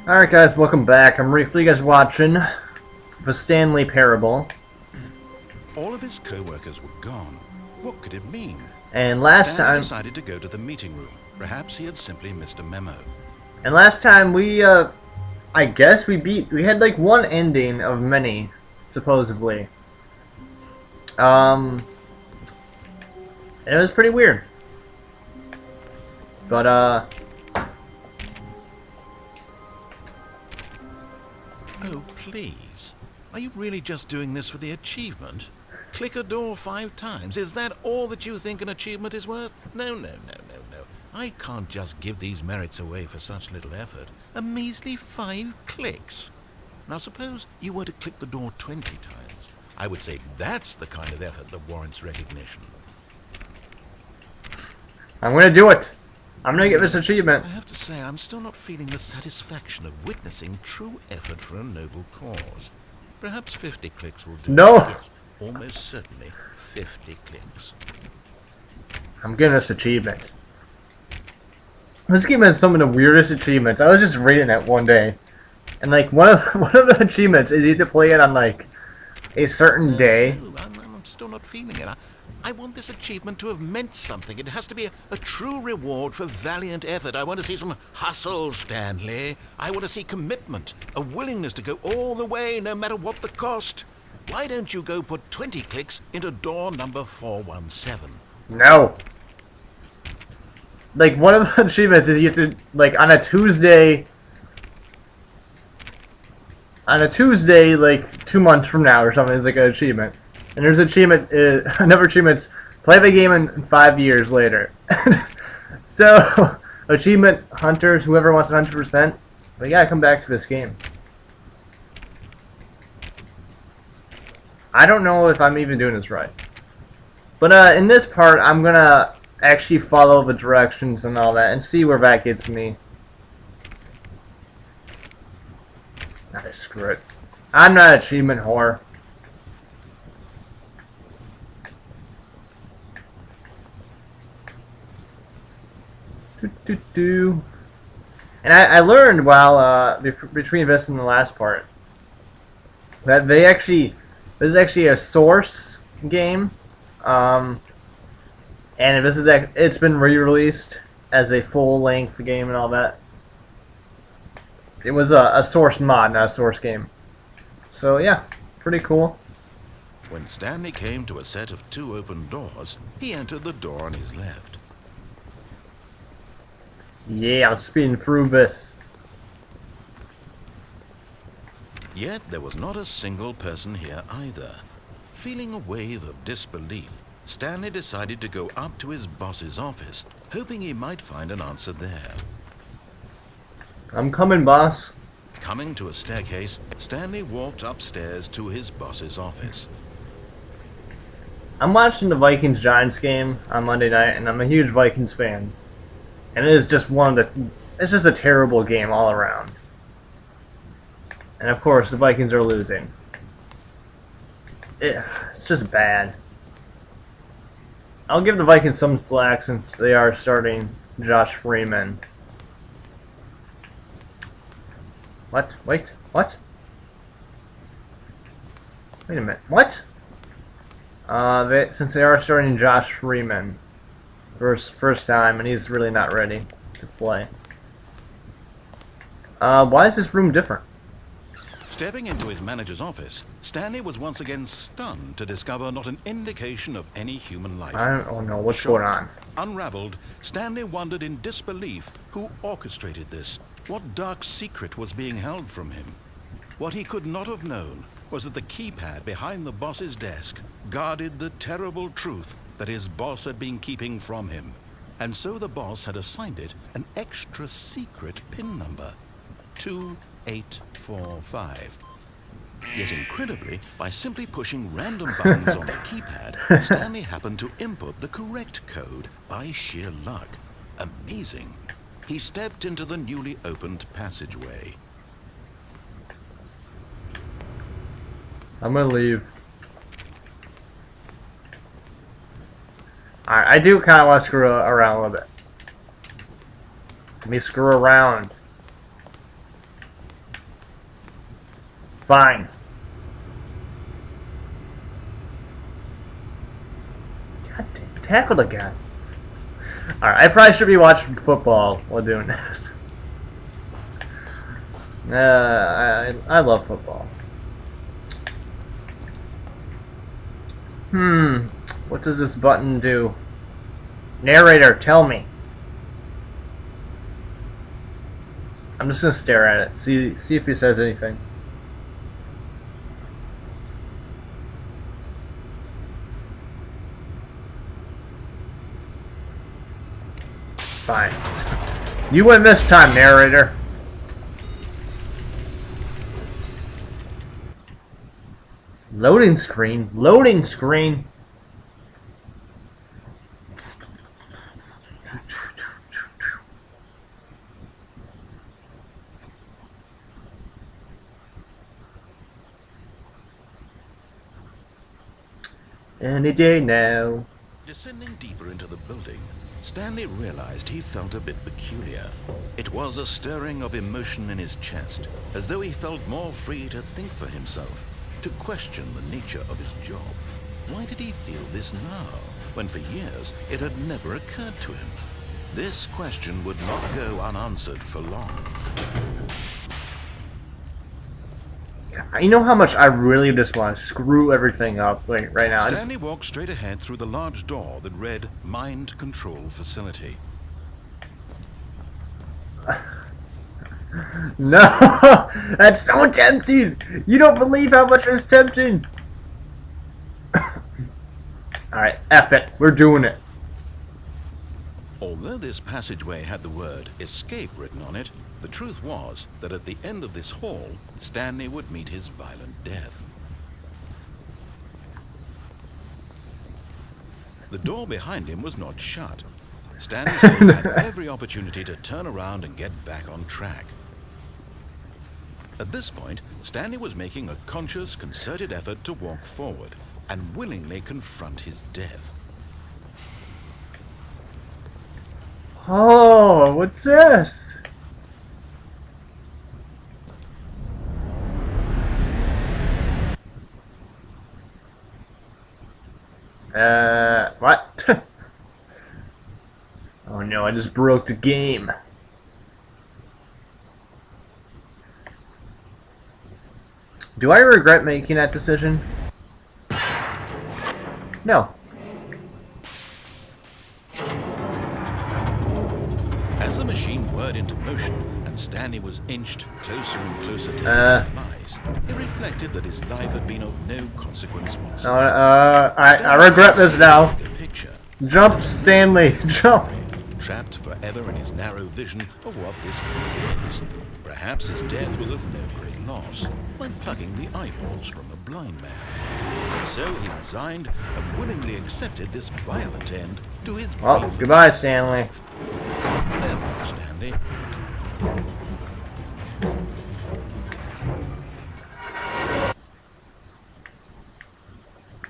Alright guys, welcome back. I'm briefly guys watching the Stanley parable. All of his co-workers were gone. What could it mean? And last Stanley time decided to go to the meeting room. Perhaps he had simply missed a memo. we I guess we had like one ending of many, supposedly. And it was pretty weird. But Oh, please. Are you really just doing this for the achievement? Click a door 5 times. Is that all that you think an achievement is worth? No. I can't just give these merits away for such little effort. A measly 5 clicks. Now suppose you were to click the door 20 times. I would say that's the kind of effort that warrants recognition. I'm gonna do it. I'm gonna get this achievement. I have to say, I'm still not feeling the satisfaction of witnessing true effort for a noble cause. Perhaps 50 clicks will do. No! Yes, almost certainly 50 clicks. I'm getting this achievement. This game has some of the weirdest achievements. I was just reading it one day, and like one of the achievements is you have to play it on like a certain day. No, I'm still not feeling it. I want this achievement to have meant something. It has to be a true reward for valiant effort. I want to see some hustle, Stanley. I want to see commitment, a willingness to go all the way, no matter what the cost. Why don't you go put 20 clicks into door number 417? No. Like one of the achievements is you have to like on a Tuesday, like 2 months from now or something is like an achievement. And there's achievement, another achievement's play the game in 5 years later. So, achievement hunters, whoever wants 100%, they gotta come back to this game. I don't know if I'm even doing this right. But in this part, I'm gonna actually follow the directions and all that and see where that gets me. Nah, screw it. I'm not an achievement whore. And I learned while between this and the last part that this is actually a source game, and it's been re-released as a full-length game and all that. It was a source mod, not a source game. So yeah, pretty cool. When Stanley came to a set of 2 open doors, he entered the door on his left. Yeah, I'm speeding through this. Yet there was not a single person here either. Feeling a wave of disbelief, Stanley decided to go up to his boss's office, hoping he might find an answer there. I'm coming, boss. Coming to a staircase, Stanley walked upstairs to his boss's office. I'm watching the Vikings-Giants game on Monday night, and I'm a huge Vikings fan. And it is just it's just a terrible game all around. And of course, the Vikings are losing. It's just bad. I'll give the Vikings some slack since they are starting Josh Freeman. What? Wait, what? Wait a minute, what? Since they are starting Josh Freeman. First time, and he's really not ready to play. Why is this room different? Stepping into his manager's office, Stanley was once again stunned to discover not an indication of any human life. Oh no, what's going on? Unraveled, Stanley wondered in disbelief who orchestrated this. What dark secret was being held from him? What he could not have known was that the keypad behind the boss's desk guarded the terrible truth that his boss had been keeping from him. And so the boss had assigned it an extra secret PIN number, 2845. Yet incredibly, by simply pushing random buttons on the keypad, Stanley happened to input the correct code by sheer luck. Amazing. He stepped into the newly opened passageway. I'm gonna leave. Alright, I do kind of want to screw around a little bit. Let me screw around. Fine. God damn, tackled again. Alright, I probably should be watching football while doing this. I love football. What does this button do? Narrator, tell me. I'm just gonna stare at it. See if he says anything. Fine. You win this time, narrator. Loading screen. Loading screen. Any day now. Descending deeper into the building, Stanley realized he felt a bit peculiar. It was a stirring of emotion in his chest, as though he felt more free to think for himself, to question the nature of his job. Why did he feel this now, when for years it had never occurred to him? This question would not go unanswered for long. You know how much I really just want to screw everything up right now. Stanley walked straight ahead through the large door that read Mind Control Facility. No! That's so tempting! You don't believe how much it's tempting! Alright, F it. We're doing it. Although this passageway had the word escape written on it, the truth was that at the end of this hall, Stanley would meet his violent death. The door behind him was not shut. Stanley still had every opportunity to turn around and get back on track. At this point, Stanley was making a conscious, concerted effort to walk forward and willingly confront his death. Oh, what's this? What? Oh no, I just broke the game. Do I regret making that decision? No. As the machine whirred into motion and Stanley was inched closer and closer to his demise, he reflected that his life had been of no consequence whatsoever. I regret this now. Jump, Stanley, jump. Trapped forever in his narrow vision of what this world is. Perhaps his death was of no great loss, like plucking the eyeballs from a blind man. So he resigned and willingly accepted this violent end to his Well, goodbye, Stanley. Farewell, Stanley.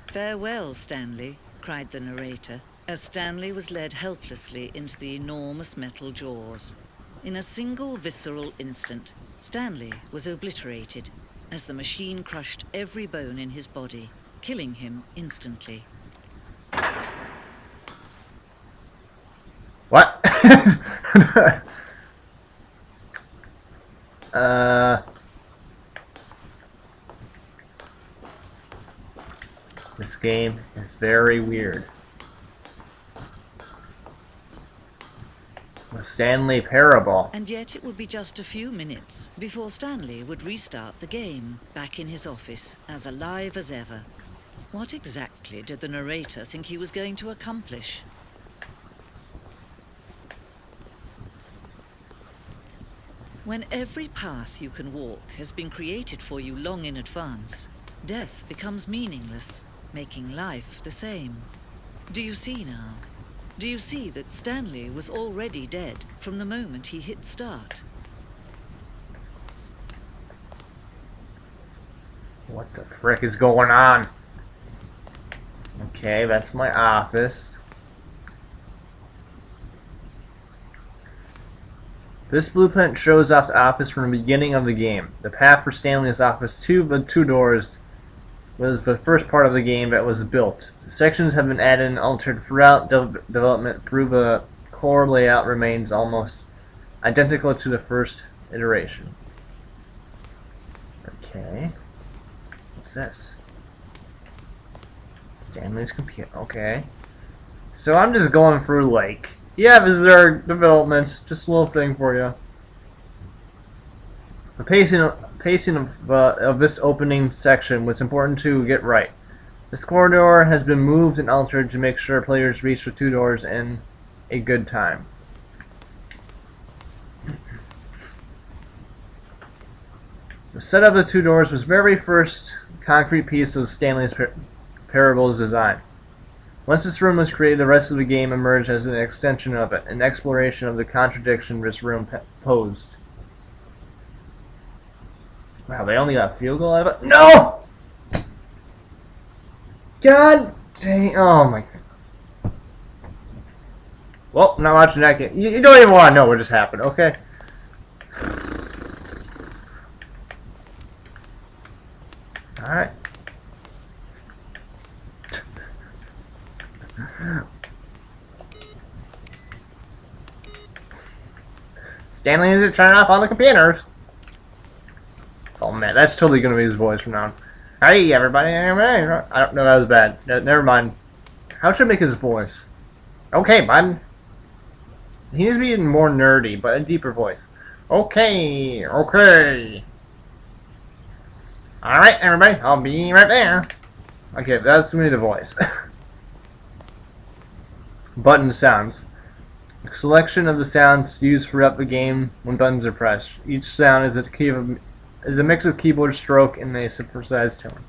Farewell, Stanley, cried the narrator, as Stanley was led helplessly into the enormous metal jaws. In a single visceral instant, Stanley was obliterated as the machine crushed every bone in his body, killing him instantly. What? This game is very weird. The Stanley Parable. And yet it would be just a few minutes before Stanley would restart the game, back in his office, as alive as ever. What exactly did the narrator think he was going to accomplish? When every path you can walk has been created for you long in advance, death becomes meaningless, making life the same. Do you see now? Do you see that Stanley was already dead from the moment he hit start? What the frick is going on? Okay, that's my office. This blueprint shows off the office from the beginning of the game. The path for Stanley's office to the 2 doors was the first part of the game that was built. The sections have been added and altered throughout development through the core layout remains almost identical to the first iteration. Okay. What's this? Stanley's computer. Okay. So I'm just going through like, yeah, this is our development. Just a little thing for you. The pacing of this opening section was important to get right. This corridor has been moved and altered to make sure players reach the 2 doors in a good time. The setup of the 2 doors was the very first concrete piece of Stanley's Parable's design. Once this room was created, the rest of the game emerged as an extension of it, an exploration of the contradiction this room posed. Wow, they only got a field goal out of it? No! God dang, oh my god. Well, I'm not watching that game. You don't even want to know what just happened, okay? Alright. Stanley is turning off all the computers. Oh man, that's totally gonna be his voice from now on. Hey everybody, I don't know, that was bad. Never mind. How should I make his voice? Okay, bud. He needs to be more nerdy, but a deeper voice. Okay. Alright everybody, I'll be right there. Okay, that's me the voice. Button sounds. A selection of the sounds used throughout the game when buttons are pressed. Each sound is a mix of keyboard stroke and a synthesized tone.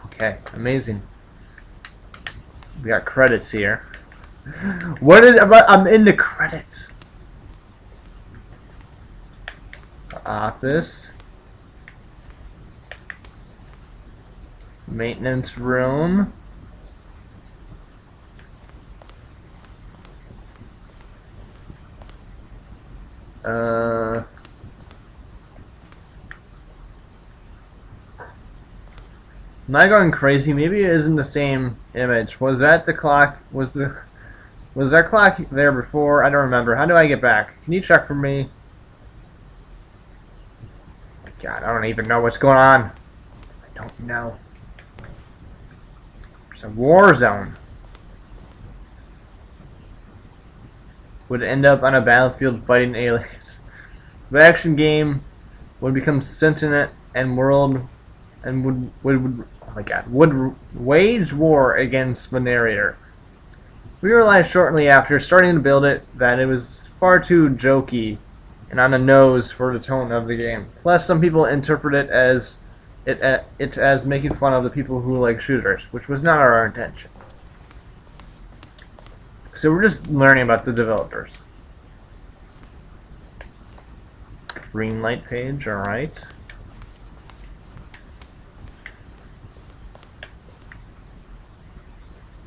Okay, amazing. We got credits here. What is I'm in the credits. Office. Maintenance room. Am I going crazy? Maybe it isn't the same image. Was that the clock? Was that clock there before? I don't remember. How do I get back? Can you check for me? God, I don't even know what's going on. I don't know. It's a war zone. Would end up on a battlefield fighting aliens. The action game would become sentient and world and would oh my god, would wage war against the narrator. We realized shortly after starting to build it that it was far too jokey and on the nose for the tone of the game. Plus, some people interpret it as making fun of the people who like shooters, which was not our intention. So we're just learning about the developers. Green light page, alright.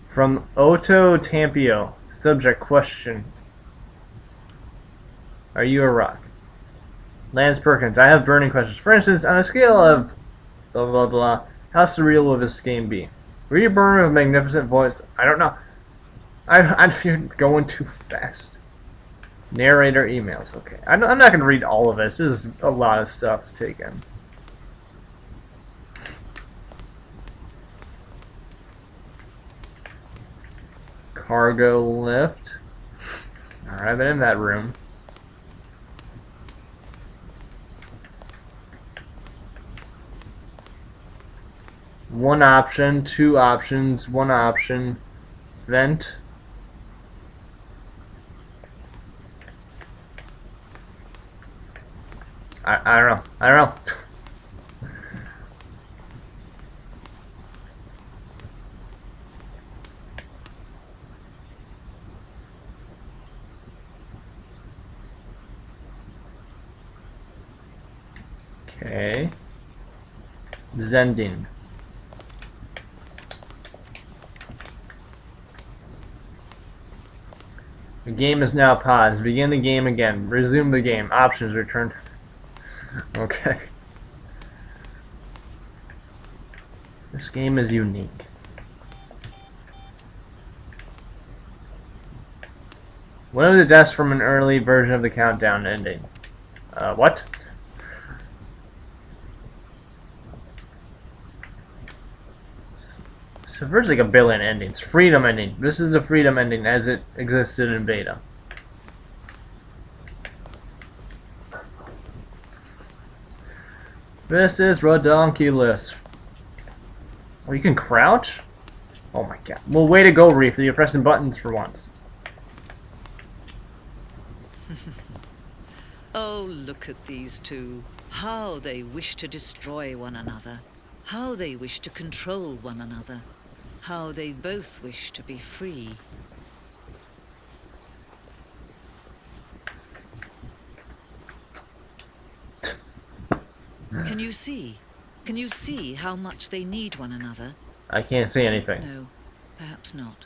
From Otto Tampio, subject question. Are you a rock? Lance Perkins, I have burning questions. For instance, on a scale of blah blah blah, how surreal will this game be? Will you burn with a magnificent voice? I don't know. You're going too fast. Narrator emails. Okay, I'm not going to read all of this. This is a lot of stuff to take in. Cargo lift. Alright, I've been in that room. One option, two options, one option. Vent. I don't know. I don't know. Okay. Zending. The game is now paused. Begin the game again. Resume the game. Options return. Okay. This game is unique. One of the deaths from an early version of the countdown ending. What? So there's like a billion endings. Freedom ending. This is the freedom ending as it existed in beta. This is redonkulous. Oh, you can crouch? Oh my god. Well, way to go, Reef. You're pressing buttons for once. Oh, look at these two. How they wish to destroy one another. How they wish to control one another. How they both wish to be free. Can you see? Can you see how much they need one another? I can't see anything. No, perhaps not.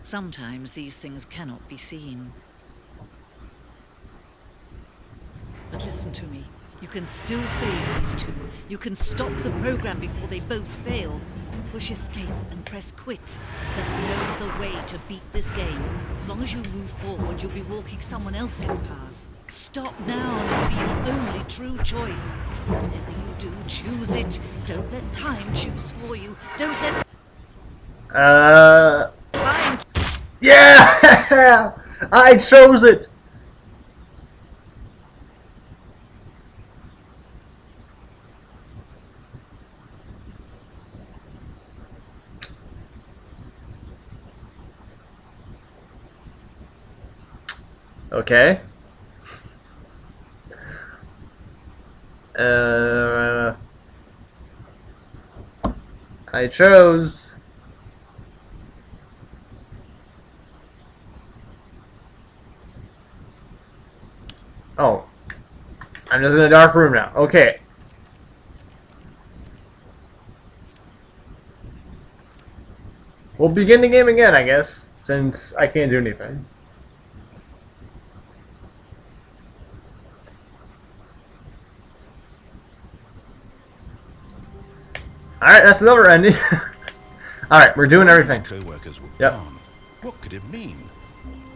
Sometimes these things cannot be seen. But listen to me. You can still save these two. You can stop the program before they both fail. Push escape and press quit. There's no other way to beat this game. As long as you move forward, you'll be walking someone else's path. Stop now and it'll be your only true choice. Whatever you do, choose it. Don't let time choose for you. Don't let time. Yeah! I chose it! Okay. I chose. Oh. I'm just in a dark room now. Okay. We'll begin the game again, I guess, since I can't do anything. Alright, that's another ending. Alright, we're doing everything. His co-workers were Yep. gone. What could it mean?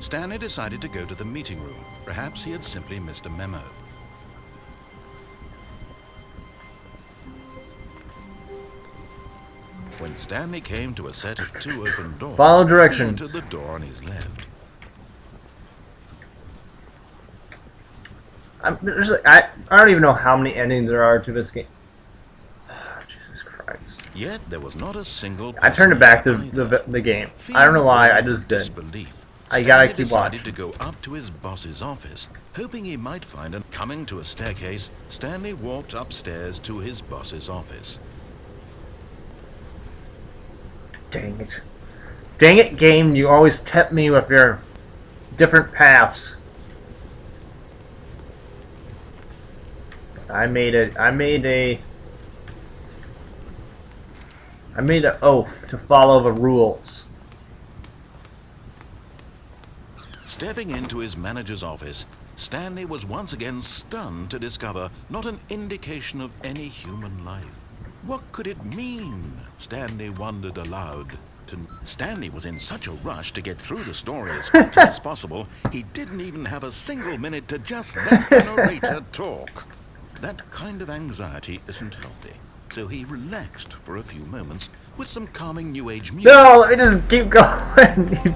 Stanley decided to go to the meeting room. Perhaps he had simply missed a memo. When Stanley came to a set of two open doors, Follow he directions. entered the door on his left. I don't even know how many endings there are to this game. Jesus Christ. Yet there was not a single I turned it back to person either. the game. I don't know why, I just did. Disbelief, I gotta Stanley keep decided watching. to go up to his boss's office, hoping he might find an... Coming to a staircase, Stanley walked upstairs to his boss's office. Dang it. Dang it, game, you always tempt me with your different paths. I made an oath to follow the rules. Stepping into his manager's office, Stanley was once again stunned to discover not an indication of any human life. What could it mean? Stanley wondered aloud. Stanley was in such a rush to get through the story as quickly as possible, he didn't even have a single minute to just let the narrator talk. That kind of anxiety isn't healthy, so he relaxed for a few moments with some calming New Age music. No, let me just keep going.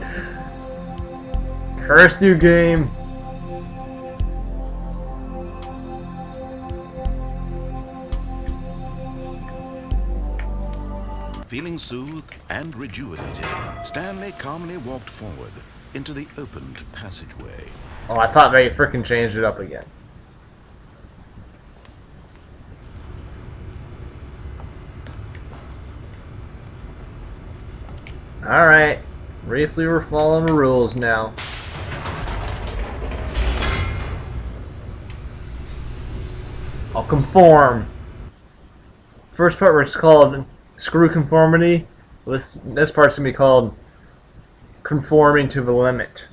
Curse you, game. Feeling soothed and rejuvenated, Stanley calmly walked forward into the opened passageway. Oh, I thought they frickin' changed it up again. Alright. Briefly, we're following the rules now. I'll conform. First part where it's called screw conformity. This part's gonna be called conforming to the limit.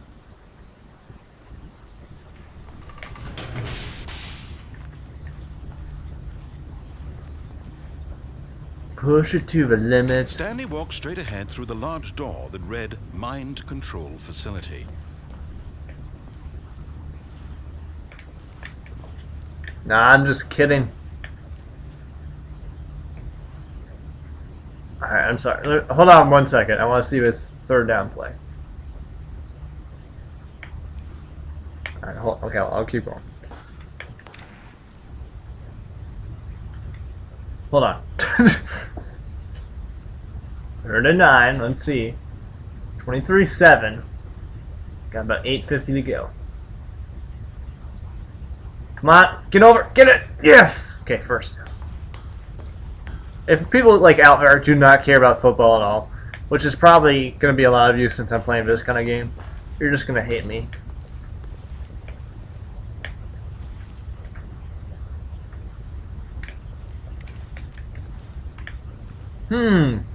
Push it to the limit. Stanley walked straight ahead through the large door that read Mind Control Facility. Nah, I'm just kidding. Alright, I'm sorry. Hold on 1 second. I want to see this third down play. Alright, okay, I'll keep going. Hold on. 3rd and 9, let's see. 23-7. Got about 8:50 to go. Come on, get over, get it! Yes! Okay, first down. If people like out there do not care about football at all, which is probably going to be a lot of you since I'm playing this kind of game, you're just going to hate me.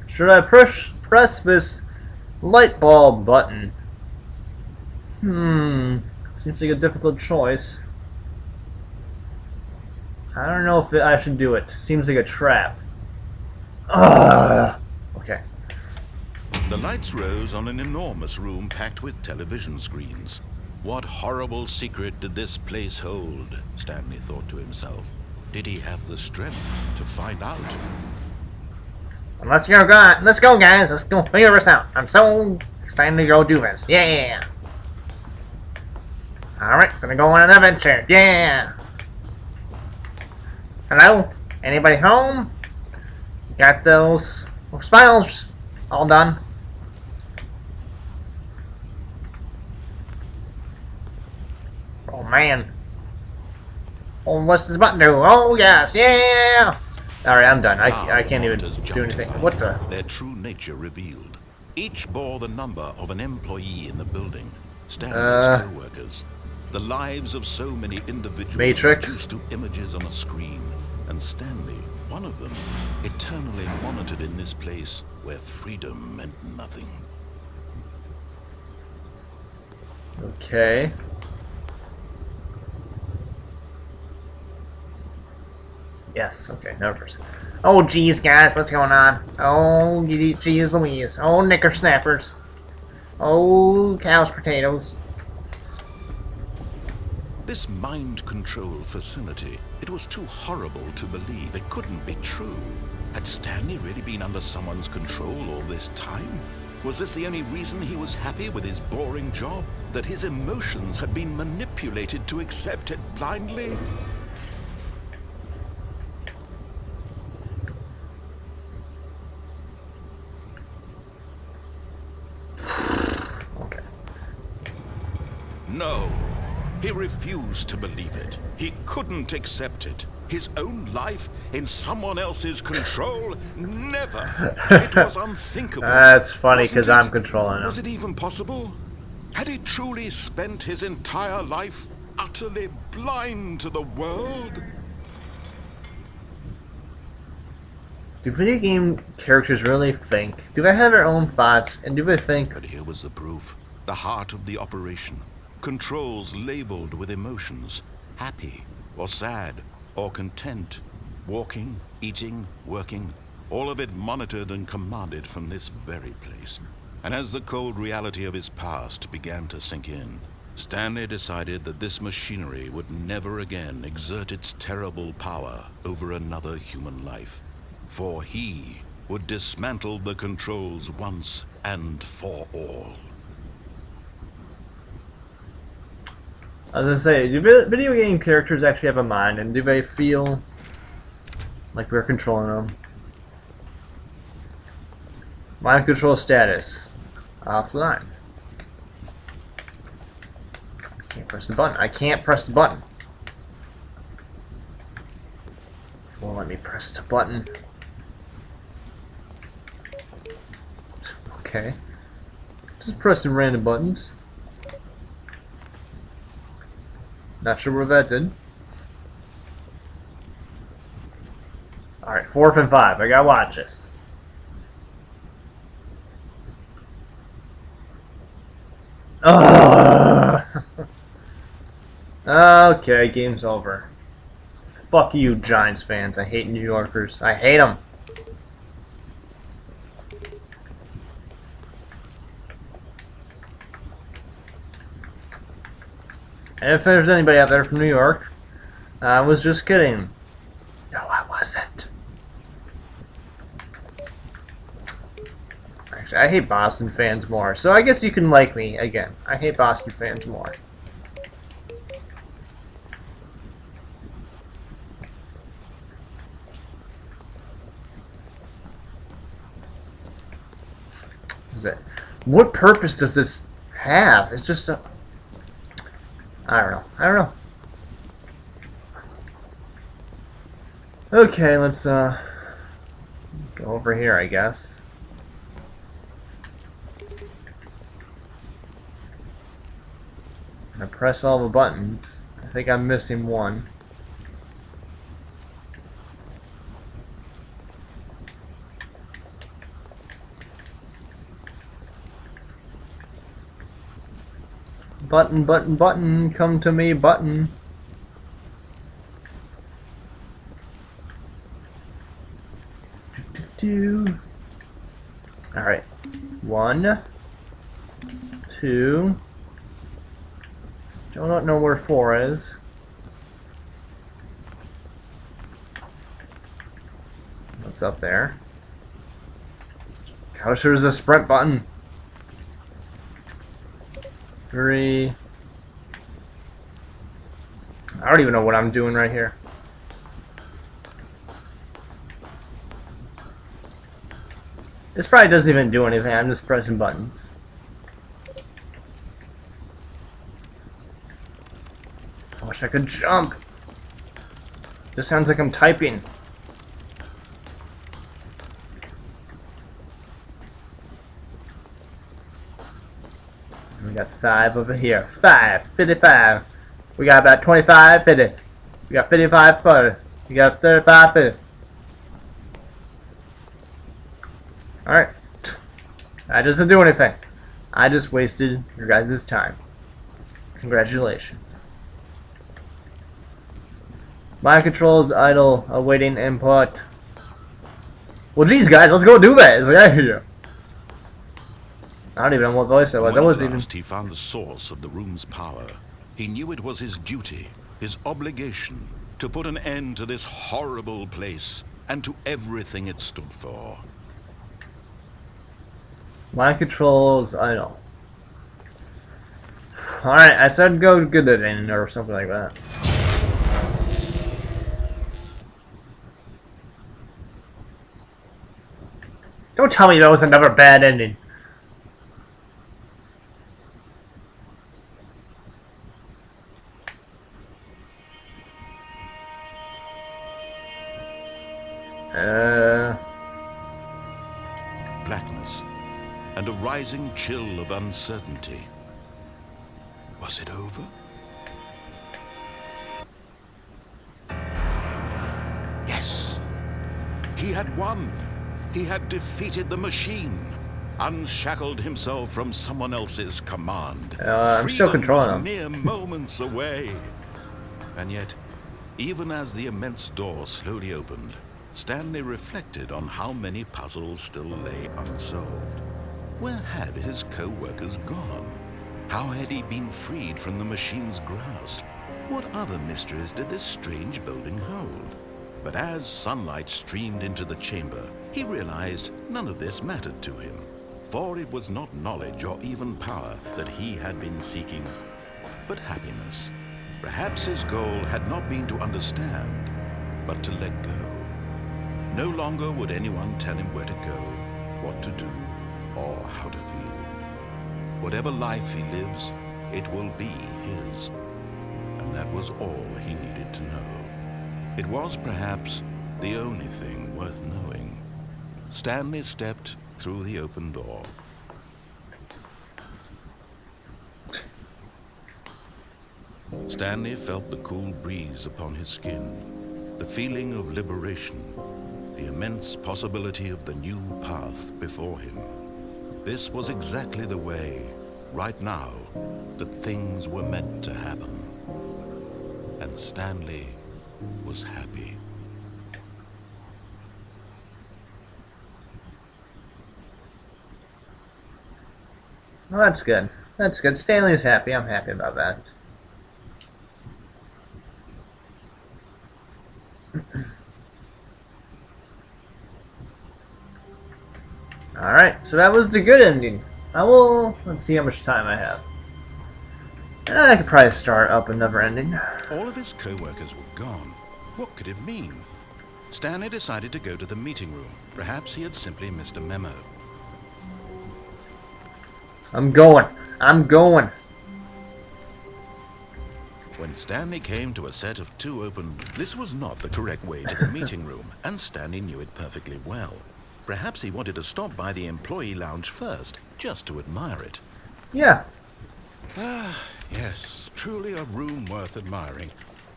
Should I press this light bulb button? Seems like a difficult choice. I don't know if I should do it. Seems like a trap. Okay. The lights rose on an enormous room packed with television screens. What horrible secret did this place hold? Stanley thought to himself. Did he have the strength to find out? Let's go, guys. Let's go figure this out. I'm so excited to go do this. Yeah. Alright, gonna go on an adventure. Yeah. Hello? Anybody home? Got those files all done? Oh man. Oh, what's this button do? Oh yes, yeah! Alright, I'm done. I can't even do anything. What the? Their true nature revealed. Each bore the number of an employee in the building. Stanley's co-workers. The lives of so many individuals Matrix. reduced to images on a screen. And Stanley, one of them, eternally monitored in this place where freedom meant nothing. Okay. Yes, okay, never. Oh, geez, guys, what's going on? Oh, geez Louise. Oh, knicker snappers. Oh, cow's potatoes. This mind control facility, it was too horrible to believe. It couldn't be true. Had Stanley really been under someone's control all this time? Was this the only reason he was happy with his boring job? That his emotions had been manipulated to accept it blindly? Okay. No. He refused to believe it. He couldn't accept it. His own life in someone else's control? Never. It was unthinkable. That's funny because Wasn't I'm it? controlling him. Was it even possible? Had he truly spent his entire life utterly blind to the world? Do video game characters really think? Do they have their own thoughts? And do they think? But here was the proof. The heart of the operation. Controls labeled with emotions. Happy, or sad, or content. Walking, eating, working. All of it monitored and commanded from this very place. And as the cold reality of his past began to sink in, Stanley decided that this machinery would never again exert its terrible power over another human life. For he would dismantle the controls once and for all. I was gonna say, do video game characters actually have a mind, and do they feel like we're controlling them? Mind control status. Offline. Can't press the button. I can't press the button. Won't let me press the button. Okay. Just pressing random buttons. Not sure where that did. Alright, 4th and 5. I gotta watch this. Okay, game's over. Fuck you, Giants fans. I hate New Yorkers. I hate them. And if there's anybody out there from New York, I was just kidding. No, I wasn't. Actually, I hate Boston fans more, so I guess you can like me again. I hate Boston fans more. What purpose does this have? It's just a... I don't know. I don't know. Okay, let's go over here, I guess. I press all the buttons. I think I'm missing one. Button, button, button, come to me, button. Alright. 1, 2. Still don't know where 4 is. What's up there? How sure is a sprint button? 3. I don't even know what I'm doing right here. This probably doesn't even do anything. I'm just pressing buttons. I wish I could jump. This sounds like I'm typing. We got 5 over here. 5, 55. We got about 25, 50. We got 55, 40. We got 35, 50. Alright. That doesn't do anything. I just wasted your guys' time. Congratulations. My control is idle, awaiting input. Well, geez, guys, let's go do that. It's like, I hear you. I don't even know what voice that was. That wasn't even... He found the source of the room's power. He knew it was his duty, his obligation, to put an end to this horrible place and to everything it stood for. My control is idle. Alright, I said go good at it or something like that. Don't tell me that was another bad ending. Blackness and a rising chill of uncertainty. Was it over? Yes. He had won. He had defeated the machine, unshackled himself from someone else's command. I'm still controlling him. Mere moments away. And yet, even as the immense door slowly opened, Stanley reflected on how many puzzles still lay unsolved. Where had his co-workers gone? How had he been freed from the machine's grasp? What other mysteries did this strange building hold? But as sunlight streamed into the chamber, he realized none of this mattered to him, for it was not knowledge or even power that he had been seeking, but happiness. Perhaps his goal had not been to understand, but to let go. No longer would anyone tell him where to go, what to do, or how to feel. Whatever life he lives, it will be his. And that was all he needed to know. It was perhaps the only thing worth knowing. Stanley stepped through the open door. Stanley felt the cool breeze upon his skin, the feeling of liberation, the immense possibility of the new path before him. This was exactly the way, right now, that things were meant to happen. And Stanley was happy. Well, that's good. That's good. Stanley's happy. I'm happy about that. Alright, so that was the good ending. Let's see how much time I have. I could probably start up another ending. All of his co-workers were gone. What could it mean? Stanley decided to go to the meeting room. Perhaps he had simply missed a memo. I'm going. When Stanley came to a set of 2 open... This was not the correct way to the meeting room, and Stanley knew it perfectly well. Perhaps he wanted to stop by the employee lounge first, just to admire it. Yeah. Ah, yes, truly a room worth admiring.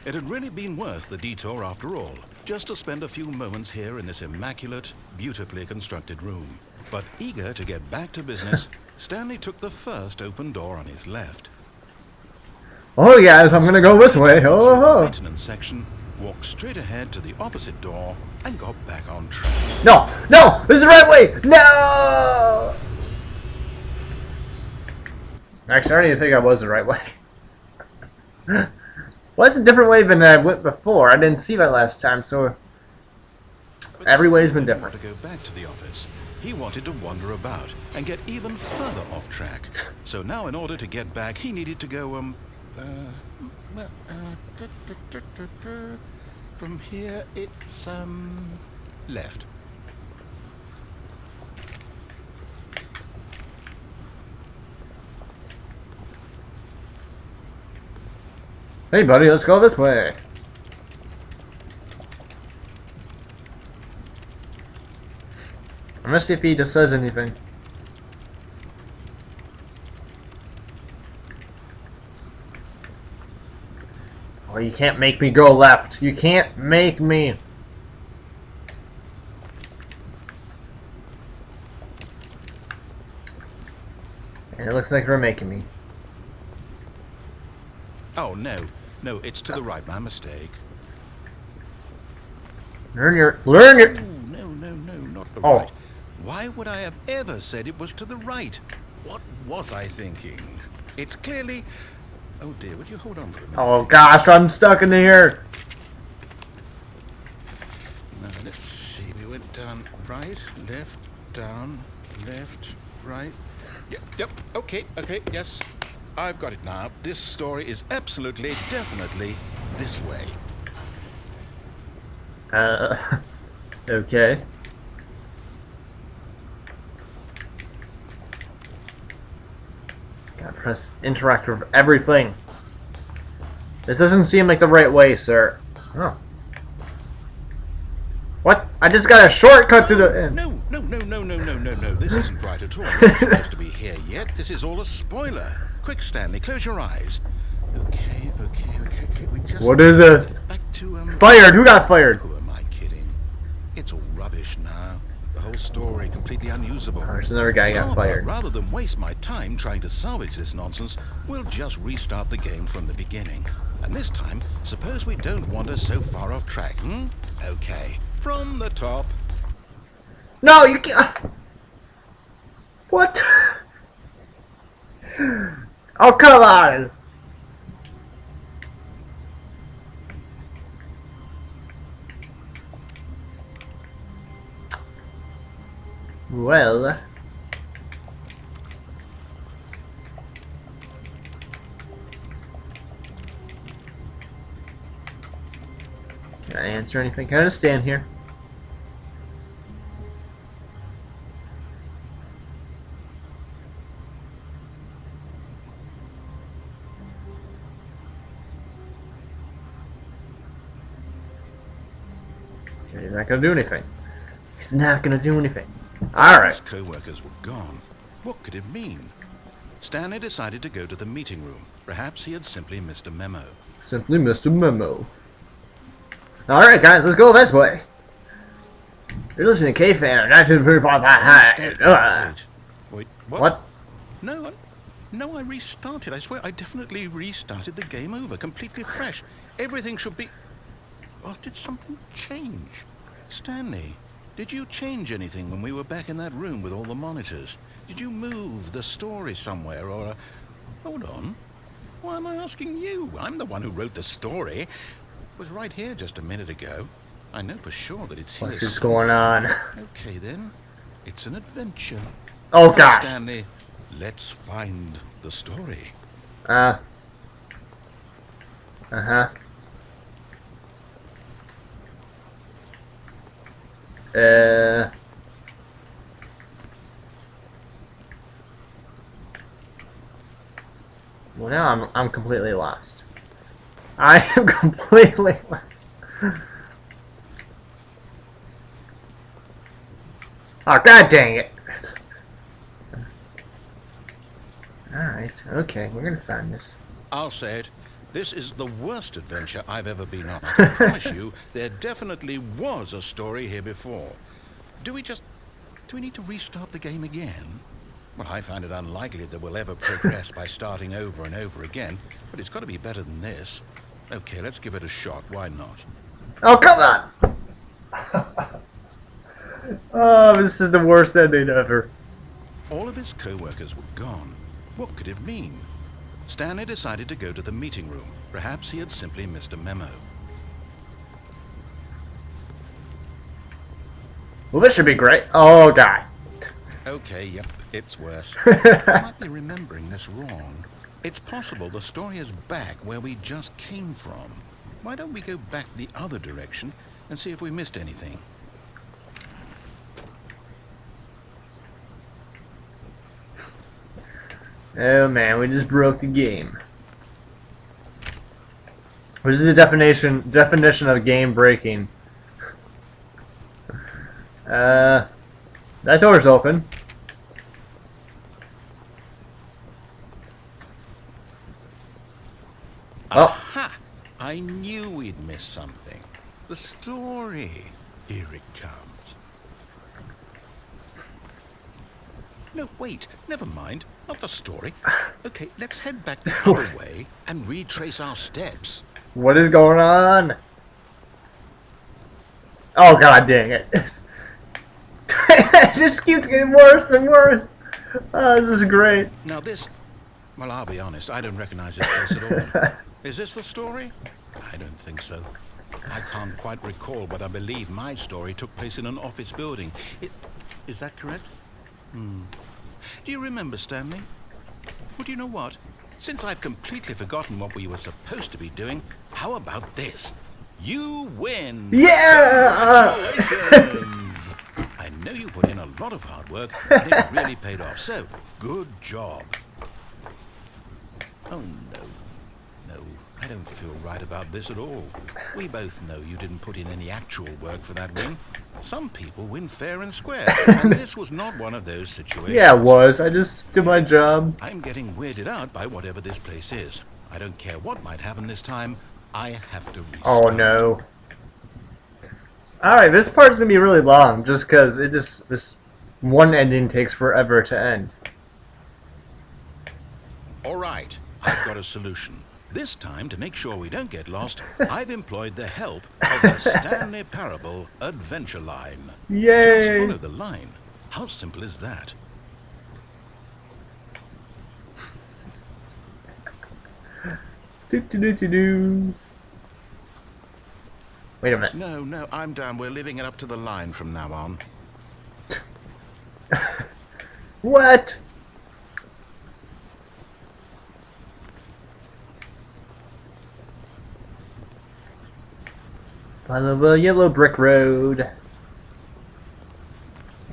It had really been worth the detour after all, just to spend a few moments here in this immaculate, beautifully constructed room. But eager to get back to business, Stanley took the first open door on his left. Oh, guys, I'm gonna go this way. Oh, Through the oh. maintenance section, walked straight ahead to the opposite door, and got back on track. No, this is the right way. No. Actually, I don't even think I was the right way. Well, it's a different way than I went before. I didn't see that last time, so But every way's Stanley been didn't different. want to go back to the office. He wanted to wander about and get even further off track. So now, in order to get back, he needed to go from here it's left. Hey, buddy, let's go this way. I'm gonna see if he just says anything. Oh, you can't make me go left. You can't make me. And it looks like they're making me. Oh, no, it's to the right. My mistake. Learn your. Oh, no, not the Oh. right. Why would I have ever said it was to the right? What was I thinking? It's clearly... Oh dear, would you hold on for a minute? Oh gosh, I'm stuck in here. Now, let's see. We went down right, left, down, left, right. Yep, okay, yes. I've got it now. This story is absolutely, definitely this way. Okay. Gotta press interact with everything. This doesn't seem like the right way, sir. Oh. What? I just got a shortcut to the end. No. This isn't right at all. You're not supposed to be here yet. This is all a spoiler. Quick, Stanley, close your eyes. Okay. We just What is this? back to Fired! Who got fired? Who am I kidding? It's all rubbish now. The whole story completely unusable. Oh, there's another guy How got about, fired. rather than waste my time trying to salvage this nonsense, we'll just restart the game from the beginning. And this time, suppose we don't wander so far off track, Okay, from the top. No, you can't. What? Oh, come on. Well. Can I answer anything? Can I just stand here? He's not gonna do anything. He's not gonna do anything. Alright. His co-workers were gone. What could it mean? Stanley decided to go to the meeting room. Perhaps he had simply missed a memo. Simply missed a memo. Alright, guys, let's go this way. You're listening to K-Fan 1935. Wait, What? No, I restarted. I swear, I definitely restarted the game over, completely fresh. Everything should be... Oh, did something change? Stanley, did you change anything when we were back in that room with all the monitors? Did you move the story somewhere, or... Hold on. Why am I asking you? I'm the one who wrote the story. It was right here just a minute ago. I know for sure that it's here. What's going on? Okay, then. It's an adventure. Oh, Come on, gosh. Stanley, let's find the story. Uh-huh. Well, now I'm completely lost. I am completely lost. Oh, god dang it. Alright, okay, we're gonna find this. I'll say it. This is the worst adventure I've ever been on. I can promise you, there definitely was a story here before. Do we need to restart the game again? Well, I find it unlikely that we'll ever progress by starting over and over again, but it's got to be better than this. Okay, let's give it a shot. Why not? Oh, come on! Oh, this is the worst ending ever. All of his co-workers were gone. What could it mean? Stanley decided to go to the meeting room. Perhaps he had simply missed a memo. Well, this should be great. Oh, god. Okay, yep, it's worse. I might be remembering this wrong. It's possible the story is back where we just came from. Why don't we go back the other direction and see if we missed anything? Oh man, we just broke the game. What is the definition of game breaking? That door's open. Oh. Aha! I knew we'd miss something. The story. Here it comes. No, wait. Never mind. Not the story. Okay, let's head back the other way and retrace our steps. What is going on? Oh god dang it. It just keeps getting worse and worse. Oh, this is great. Now this... Well, I'll be honest. I don't recognize this place at all. Is this the story? I don't think so. I can't quite recall, but I believe my story took place in an office building. Is that correct? Do you remember, Stanley? Well, do you know what? Since I've completely forgotten what we were supposed to be doing, how about this? You win! Yeah! Congratulations! I know you put in a lot of hard work, and it really paid off, so good job. Oh, no. No, I don't feel right about this at all. We both know you didn't put in any actual work for that win. Some people win fair and square, and this was not one of those situations. Yeah, it was. I just did my job. I'm getting weirded out by whatever this place is. I don't care what might happen this time. I have to restart. Oh no. Alright, this part's gonna be really long, just because this one ending takes forever to end. All right, I've got a solution. This time, to make sure we don't get lost, I've employed the help of the Stanley Parable Adventure Line. Yay! Just follow the line. How simple is that? Do. Wait a minute. No, I'm down. We're leaving it up to the line from now on. What? Follow the yellow brick road.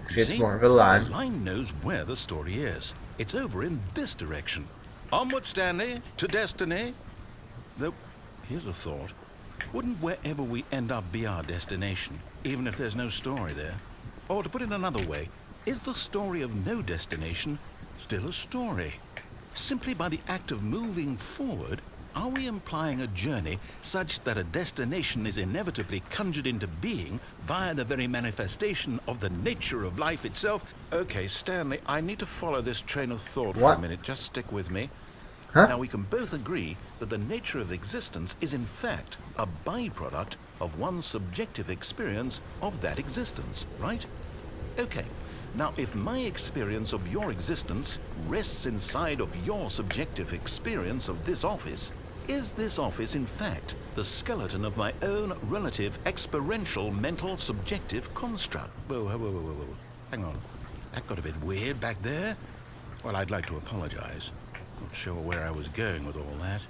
Actually, it's See? more of a line. The line knows where the story is. It's over in this direction. Onward, Stanley, to destiny. Though, here's a thought. Wouldn't wherever we end up be our destination, even if there's no story there? Or to put it another way, is the story of no destination still a story? Simply by the act of moving forward, are we implying a journey such that a destination is inevitably conjured into being via the very manifestation of the nature of life itself? Okay, Stanley, I need to follow this train of thought for a minute. Just stick with me. Huh? Now, we can both agree that the nature of existence is in fact a byproduct of one's subjective experience of that existence, right? Okay. Now, if my experience of your existence rests inside of your subjective experience of this office, is this office, in fact, the skeleton of my own relative experiential mental subjective construct? Whoa. Hang on. That got a bit weird back there. Well, I'd like to apologize. Not sure where I was going with all that.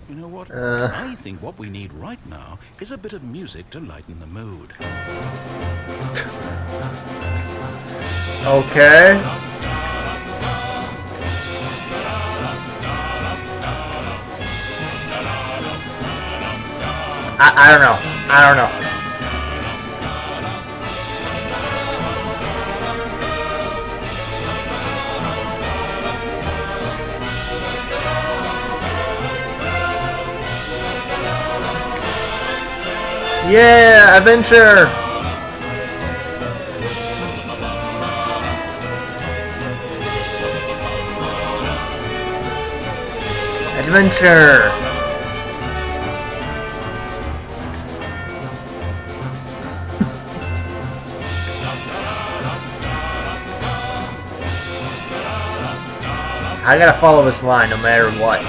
You know what? I think what we need right now is a bit of music to lighten the mood. Okay. I don't know. I don't know. Yeah, adventure! Adventure! I gotta follow this line no matter what.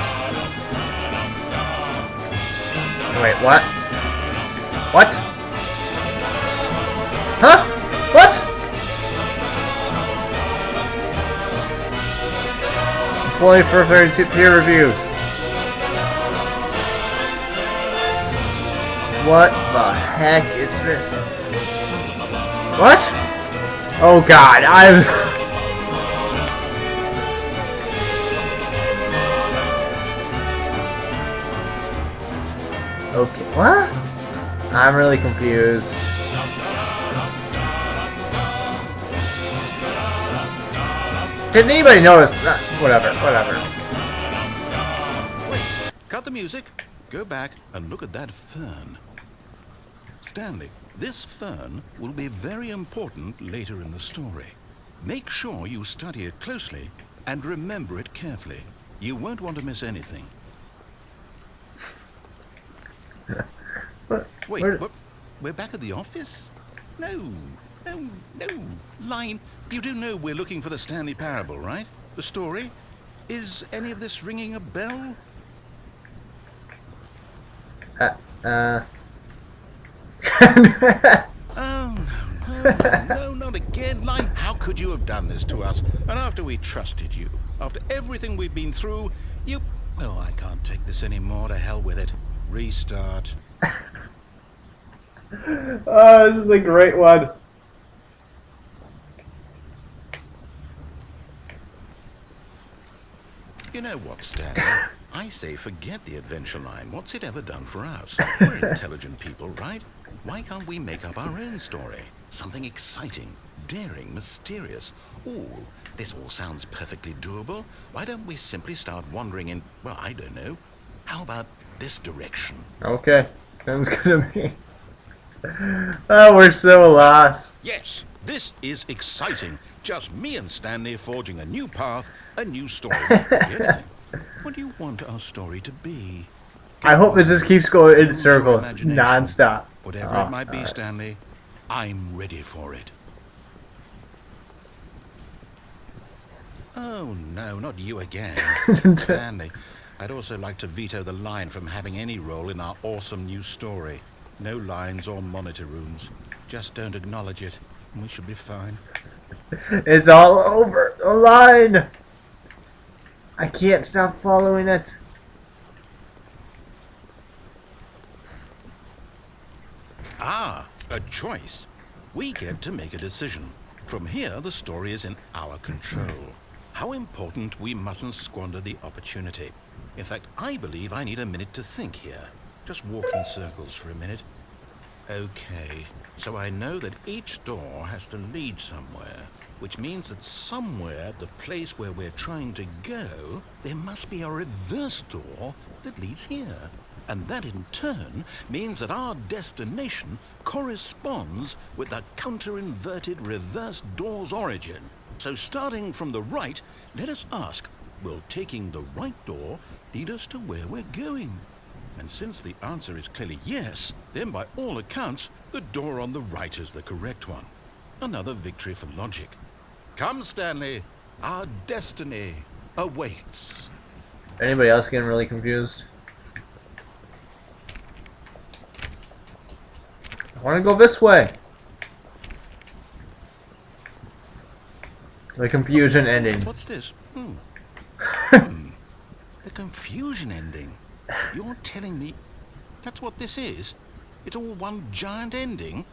Wait, what? What? Huh? What? Employee for 32 peer reviews. What the heck is this? What? Oh god, I'm... Okay, what? I'm really confused. Didn't anybody notice that? Whatever. Wait, cut the music, go back and look at that fern. Stanley, this fern will be very important later in the story. Make sure you study it closely and remember it carefully. You won't want to miss anything. Wait, we're back at the office? No. Line, you do know we're looking for the Stanley Parable, right? The story? Is any of this ringing a bell? Oh, no, not again. Line, how could you have done this to us? And after we trusted you, after everything we've been through, you... Well, I can't take this anymore. To hell with it. Restart. Oh, this is a great one. You know what, Stanley? I say forget the adventure line. What's it ever done for us? We're intelligent people, right? Why can't we make up our own story? Something exciting, daring, mysterious. Ooh, this all sounds perfectly doable. Why don't we simply start wandering in, well, I don't know. How about this direction? Okay, sounds good to me. Oh, we're so lost. Yes, this is exciting. Just me and Stanley forging a new path, a new story. Anything. What do you want our story to be? I hope this just keeps going in Use circles, your imagination. non-stop. Whatever it might be, Stanley, I'm ready for it. Oh, no, not you again. Stanley, I'd also like to veto the line from having any role in our awesome new story. No lines or monitor rooms. Just don't acknowledge it, and we should be fine. It's all over the line. I can't stop following it. Ah, a choice. We get to make a decision. From here, the story is in our control. How important we mustn't squander the opportunity. In fact, I believe I need a minute to think here. Just walk in circles for a minute. Okay, so I know that each door has to lead somewhere, which means that somewhere at the place where we're trying to go, there must be a reverse door that leads here. And that in turn means that our destination corresponds with the counter-inverted reverse door's origin. So starting from the right, let us ask, will taking the right door lead us to where we're going? And since the answer is clearly yes, then by all accounts, the door on the right is the correct one. Another victory for logic. Come, Stanley, our destiny awaits. Anybody else getting really confused? I want to go this way. The confusion ending. What's this? The confusion ending. You're telling me that's what this is? It's all one giant ending?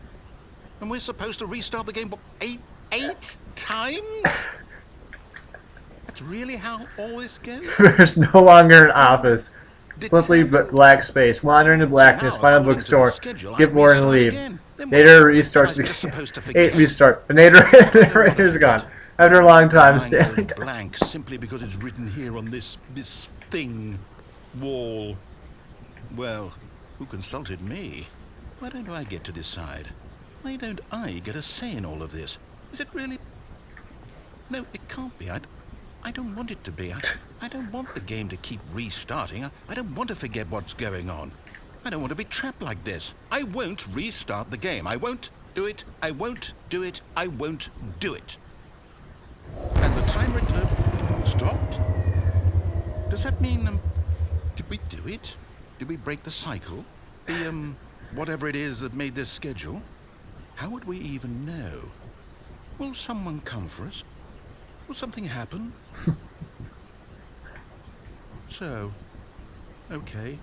And we're supposed to restart the game, what, eight times? That's really how all this goes? There's no longer an office. Slippery black space. Wander into blackness. Find a bookstore. Get bored and leave. Nader restarts the game. 8 restart. The narrator's gone. After a long time, Stanley dies blank simply because it's written here on this thing wall. Well, who consulted me? Why don't I get to decide? Why don't I get a say in all of this? Is it really? No, it can't be. I don't want it to be. I don't want the game to keep restarting. I don't want to forget what's going on. I don't want to be trapped like this. I won't restart the game. I won't do it. I won't do it. I won't do it. And the timer stopped? Does that mean, did we do it? Did we break the cycle? The, whatever it is that made this schedule? How would we even know? Will someone come for us? Will something happen? So, okay.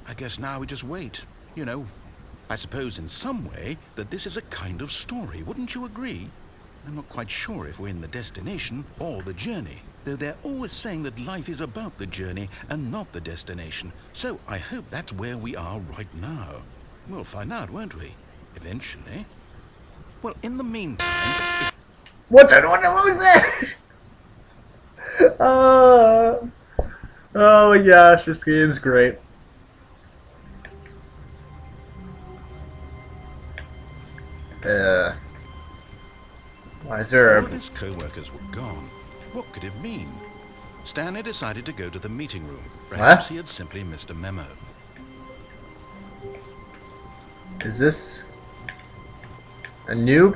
I guess now we just wait. You know, I suppose in some way that this is a kind of story. Wouldn't you agree? I'm not quite sure if we're in the destination or the journey, though they're always saying that life is about the journey and not the destination. So I hope that's where we are right now. We'll find out, won't we? Eventually. Well, in the meantime... What was that? Oh my gosh, this game's great. Why is there All of his co-workers were gone. What could it mean? Stanley decided to go to the meeting room. Perhaps he had simply missed a memo. Is this a new